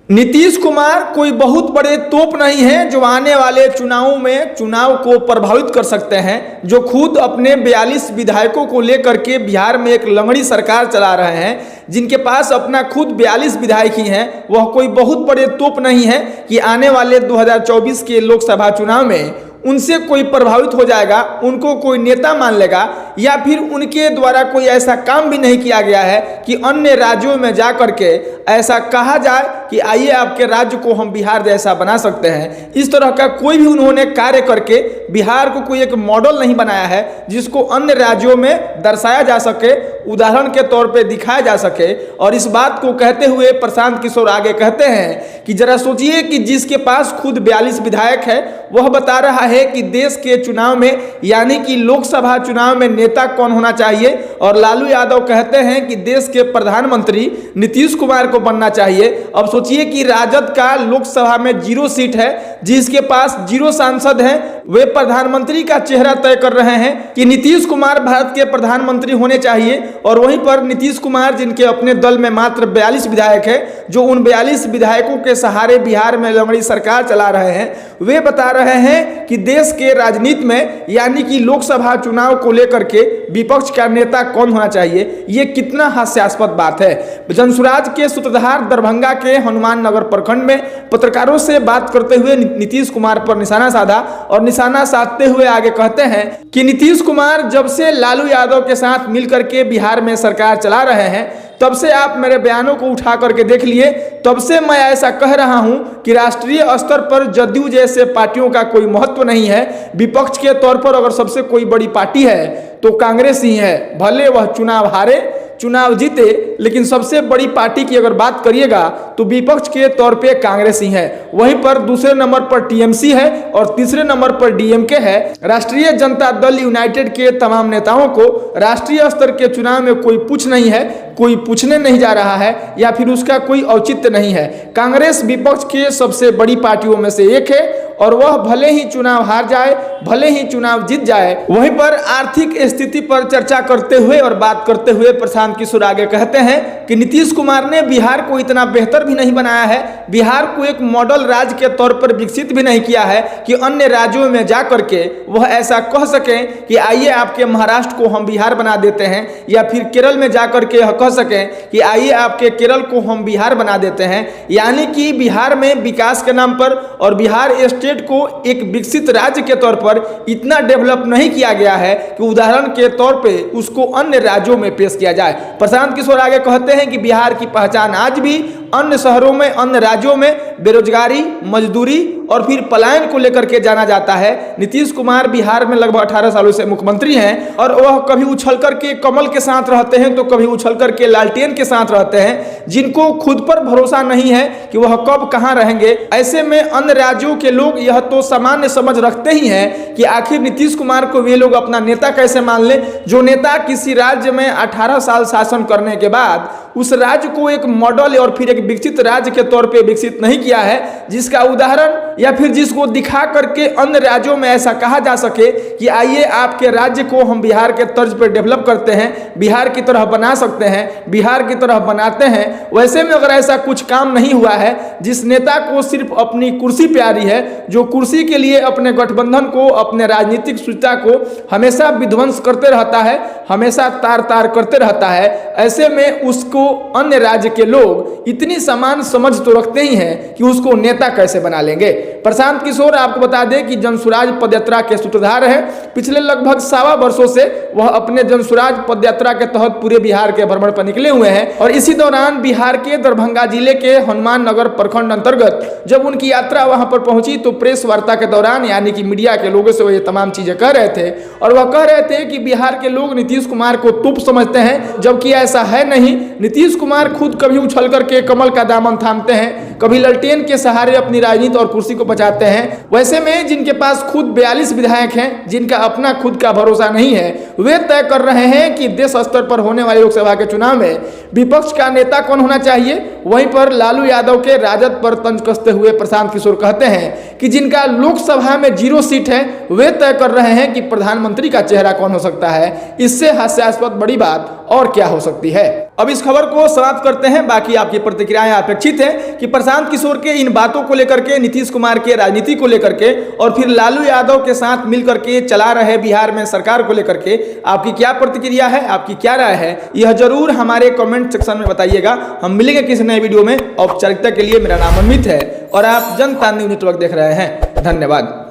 नीतीश कुमार कोई बहुत बड़े तोप नहीं है जो आने वाले चुनावों में चुनाव को प्रभावित कर सकते हैं, जो खुद अपने 42 विधायकों को लेकर के बिहार में एक लंगड़ी सरकार चला रहे हैं, जिनके पास अपना खुद 42 विधायक ही हैं। वह कोई बहुत बड़े तोप नहीं है कि आने वाले 2024 के लोकसभा चुनाव में उनसे कोई प्रभावित हो जाएगा, उनको कोई नेता मान लेगा, या फिर उनके द्वारा कोई ऐसा काम भी नहीं किया गया है कि अन्य राज्यों में जा करके ऐसा कहा जाए कि आइए आपके राज्य को हम बिहार जैसा बना सकते हैं। इस तरह का कोई भी उन्होंने कार्य करके बिहार को कोई एक मॉडल नहीं बनाया है जिसको अन्य राज्यों में दर्शाया जा सके, उदाहरण के तौर पे दिखाया जा सके। और इस बात को कहते हुए प्रशांत किशोर आगे कहते हैं कि जरा सोचिए कि जिसके पास खुद 42 विधायक है वह बता रहा है कि देश के चुनाव में यानी कि लोकसभा चुनाव में नेता कौन होना चाहिए, और लालू यादव कहते हैं कि देश के प्रधानमंत्री नीतीश कुमार को बनना चाहिए। अब सोचिए कि राजद का लोकसभा में 0 सीट है, जिसके पास 0 सांसद हैं, वे प्रधानमंत्री का चेहरा तय कर रहे हैं कि नीतीश कुमार भारत के प्रधानमंत्री होने चाहिए। और वहीं पर नीतीश कुमार जिनके अपने दल में मात्र 42 विधायक है, जो उन 42 विधायकों के सहारे बिहार में लंगड़ी सरकार चला रहे हैं, वे बता रहे हैं कि देश के राजनीति में यानी कि लोकसभा चुनाव को लेकर के विपक्ष का नेता कौन होना चाहिए। ये कितना हास्यास्पद बात है। जनसुराज के सूत्रधार दरभंगा के हनुमान नगर प्रखंड में पत्रकारों से बात करते हुए नीतीश कुमार पर निशाना साधा, और निशाना साधते हुए आगे कहते हैं कि नीतीश कुमार जब से लालू यादव के साथ मिलकर के बिहार में सरकार चला रहे हैं, तब से आप मेरे बयानों को उठा करके देख लिए, तब से मैं ऐसा कह रहा हूं कि राष्ट्रीय स्तर पर जदयू जैसे पार्टियों का कोई महत्व नहीं है। विपक्ष के तौर पर अगर सबसे कोई बड़ी पार्टी है तो कांग्रेस ही है, भले वह चुनाव हारे चुनाव जीते, लेकिन सबसे बड़ी पार्टी की अगर बात करिएगा तो विपक्ष के तौर पे कांग्रेस ही है। वहीं पर दूसरे नंबर पर टीएमसी है और तीसरे नंबर पर डीएमके है। राष्ट्रीय जनता दल यूनाइटेड के तमाम नेताओं को राष्ट्रीय स्तर के चुनाव में कोई पूछ नहीं है, कोई पूछने नहीं जा रहा है, या फिर उसका कोई औचित्य नहीं है। कांग्रेस विपक्ष के सबसे बड़ी पार्टियों में से एक है, और वह भले ही चुनाव हार जाए, भले ही चुनाव जीत जाए। वहीं पर आर्थिक स्थिति पर चर्चा करते हुए और बात करते हुए प्रशांत किशोर आगे कहते हैं कि नीतीश कुमार ने बिहार को इतना बेहतर भी नहीं बनाया है, बिहार को एक मॉडल राज्य के तौर पर विकसित भी नहीं किया है कि अन्य राज्यों में जा करके वह ऐसा कह सकें कि आइए आपके महाराष्ट्र को हम बिहार बना देते हैं, या फिर केरल में जा करके कह सकें कि आइए आपके केरल को हम बिहार बना देते हैं। यानी कि बिहार में विकास के नाम पर और बिहार स्टेट को एक विकसित राज्य के तौर पर इतना डेवलप नहीं किया गया है कि उदाहरण के तौर पे उसको अन्य राज्यों में पेश किया जाए। प्रशांत किशोर आगे कहते हैं कि बिहार की पहचान आज भी अन्य शहरों में, अन्य राज्यों में बेरोजगारी, मजदूरी और फिर पलायन को लेकर के जाना जाता है। नीतीश कुमार बिहार में लगभग 18 सालों से मुख्यमंत्री हैं, और वह कभी उछल करके कमल के साथ रहते हैं तो कभी उछल करके लालटेन के साथ रहते हैं, जिनको खुद पर भरोसा नहीं है कि वह कब कहां रहेंगे। ऐसे में अन्य राज्यों के लोग यह तो सामान्य समझ रखते ही हैं कि आखिर नीतीश कुमार को वे लोग अपना नेता कैसे मान ले, जो नेता किसी राज्य में 18 साल शासन करने के बाद उस राज्य को एक मॉडल और फिर एक विकसित राज्य के तौर पे विकसित नहीं किया है, जिसका उदाहरण या फिर जिसको दिखा करके अन्य राज्यों में ऐसा कहा जा सके कि आइए आपके राज्य को हम बिहार के तर्ज पर डेवलप करते हैं, बिहार की तरह बना सकते हैं, बिहार की तरह बनाते हैं। वैसे में अगर ऐसा कुछ काम नहीं हुआ है, जिस नेता को सिर्फ अपनी कुर्सी प्यारी है, जो कुर्सी के लिए अपने गठबंधन को, अपने राजनीतिक सुचिता को हमेशा विध्वंस करते रहता है, हमेशा तार तार करते रहता है, ऐसे में उसको अन्य राज्य के लोग इतनी समान समझ तो रखते ही हैं कि उसको नेता कैसे बना लेंगे। प्रशांत किशोर आपको बता दें कि जनसुराज पदयात्रा के सूत्रधार है। पिछले लगभग 1.25 वर्षों से वह अपने जनसुराज पदयात्रा के तहत पूरे बिहार के भ्रमण पर निकले हुए हैं, और इसी दौरान बिहार के दरभंगा जिले के हनुमान नगर प्रखंड अंतर्गत जब उनकी यात्रा वहां पर पहुंची तो प्रेस वार्ता के दौरान यानी कि मीडिया के लोगों से वो ये तमाम चीजें कह रहे थे, और वह कह रहे थे कि बिहार के लोग नीतीश कुमार को तुप समझते हैं, जबकि ऐसा है नहीं। नीतीश कुमार खुद कभी उछल करके कमल का दामन थामते हैं, कभी ललटेन के सहारे अपनी राजनीति और कुर्सी को बचाते हैं। वैसे में जिनके पास खुद 42 विधायक हैं, जिनका अपना खुद का भरोसा नहीं है, वे तय कर रहे हैं कि देश स्तर पर होने वाले लोकसभा के चुनाव में विपक्ष का नेता कौन होना चाहिए। वहीं पर लालू यादव के राजद पर तंज कसते हुए प्रशांत किशोर कहते हैं कि जिनका लोकसभा में 0 सीट है, वे तय कर रहे हैं कि प्रधानमंत्री का चेहरा कौन हो सकता है। इससे हास्यास्पद बड़ी बात और क्या हो सकती है। अब इस खबर को समाप्त करते हैं। बाकी आपकी प्रतिक्रियाएं अपेक्षित है कि प्रशांत किशोर के इन बातों को लेकर के, नीतीश कुमार के राजनीति को लेकर के और फिर लालू यादव के साथ मिलकर के चला रहे बिहार में सरकार को लेकर के आपकी क्या प्रतिक्रिया है, आपकी क्या राय है, यह जरूर हमारे कमेंट सेक्शन में बताइएगा। हम मिलेंगे किसी नए वीडियो में। औपचारिकता के लिए मेरा नाम अमित है और आप जनता न्यूज़ नेटवर्क देख रहे हैं। धन्यवाद।